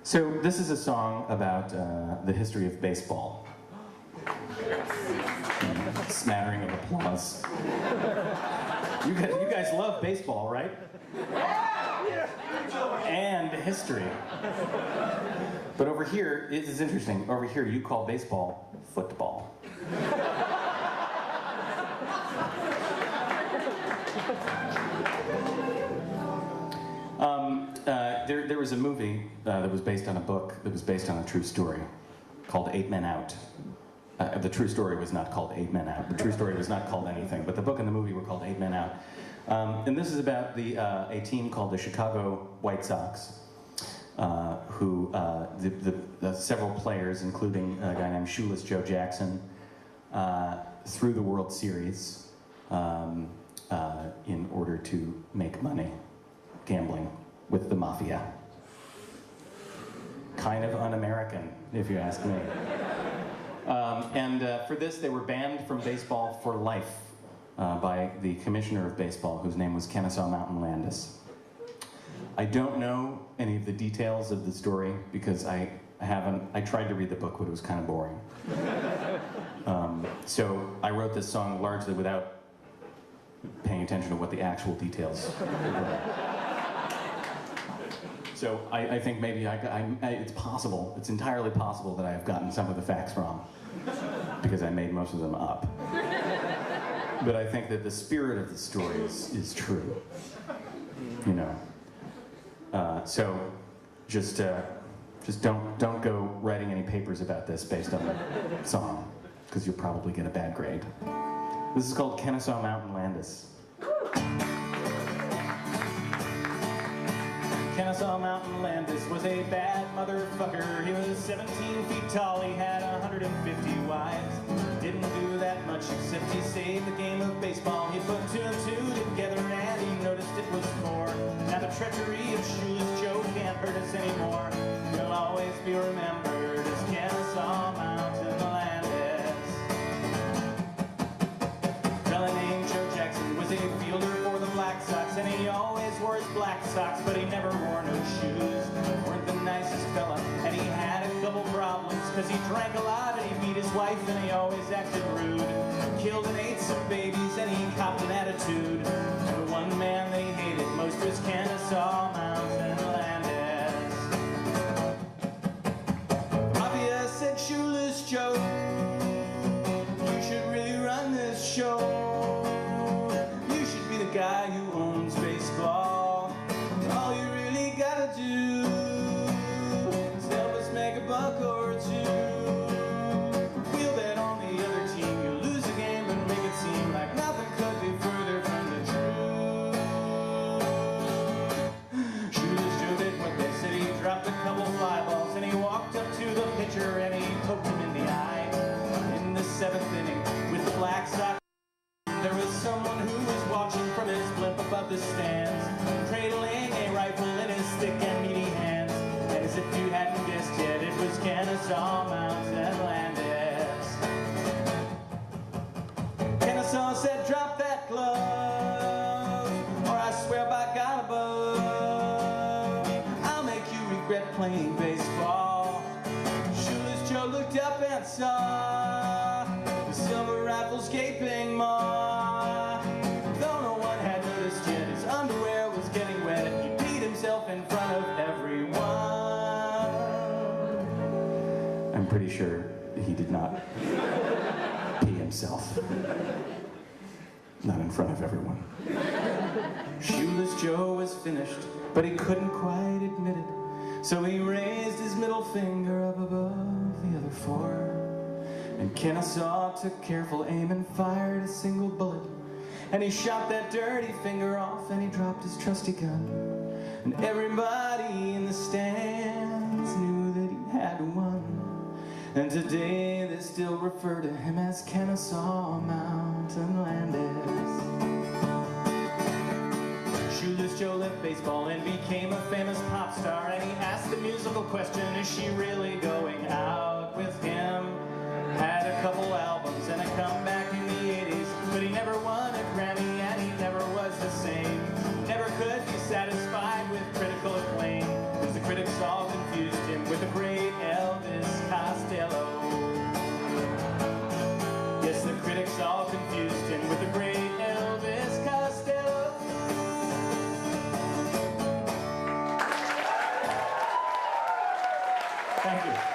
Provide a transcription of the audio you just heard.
So this is a song about the history of baseball. Smattering of applause. You guys love baseball, right? And history. But over here, it is interesting. Over here, you call baseball football. There was a movie that was based on a book that was based on a true story called 8 Men Out. The true story was not called 8 Men Out. The true story was not called anything, but the book and the movie were called 8 Men Out. And this is about a team called the Chicago White Sox, who the several players, including a guy named Shoeless Joe Jackson, through the World Series in order to make money gambling with the mafia. Kind of un-American, if you ask me. For this, they were banned from baseball for life by the commissioner of baseball, whose name was Kenesaw Mountain Landis. I don't know any of the details of the story because I tried to read the book, but it was kind of boring. So I wrote this song largely without paying attention to what the actual details were. So I think maybe it's possible, it's entirely possible that I have gotten some of the facts wrong, because I made most of them up. But I think that the spirit of the story is true, you know. So just don't go writing any papers about this based on the song, because you'll probably get a bad grade. This is called Kenesaw Mountain Landis. Kenesaw Mountain Landis was a bad motherfucker. He was 17 feet tall, he had 150 wives. Didn't do that much except he saved the game of baseball. He put 2 and 2 together and he noticed it was 4. Now the treachery of Shoeless Joe can't hurt us anymore. He'll always be remembered as Kenesaw Mountain Landis. A fella named Joe Jackson was a fielder for the Black Sox, and he always wore his black socks, but he never wore no shoes. Weren't the nicest fella, and he had a couple problems, cause he drank a lot and he beat his wife and he always acted rude. Killed and ate some babies and he copped an attitude. The one man that he hated most was Kenesaw Mountain Landis. Mafia said, Shoeless Joe, you should really run this show. You should be the guy who owns baseball. All you really gotta do is help us make a buck or two. We'll bet on the other team you'll lose the game, but make it seem like nothing could be further from the truth. Shoeless Joe did what they said. He dropped a couple fly balls and he walked up to the pitcher and he poked him in the eye. In the 7th inning with the Black Sox, there was someone who was watching from his blimp above the stands, cradling a rifle in his thick and meaty hands. As if you hadn't guessed yet, it was Kenesaw Mountain Landis. Kenesaw said, drop that glove, or I swear by God above, I'll make you regret playing baseball. Shoeless Joe looked up and saw the silver rifle's gaping maw. Though no one had noticed yet, his underwear was getting wet. He peed himself in front of everyone. I'm pretty sure he did not pee himself. Not in front of everyone. Shoeless Joe was finished, but he couldn't quite admit it. So he raised his middle finger up above the other 4. And Kenesaw took careful aim and fired a single bullet. And he shot that dirty finger off and he dropped his trusty gun. And everybody in the stands knew that he had won. And today they still refer to him as Kenesaw Mountain Landis. Shoeless Joe left baseball and became a famous pop star. And he asked the musical question, is she really going out with him? Had a couple albums and a comeback in the 80s, but he never won a Grammy and he never was the same. Never could be satisfied with critical acclaim, 'cause the critics all confused him with the great Elvis Costello. Yes, the critics all confused him with the great Elvis Costello. Thank you.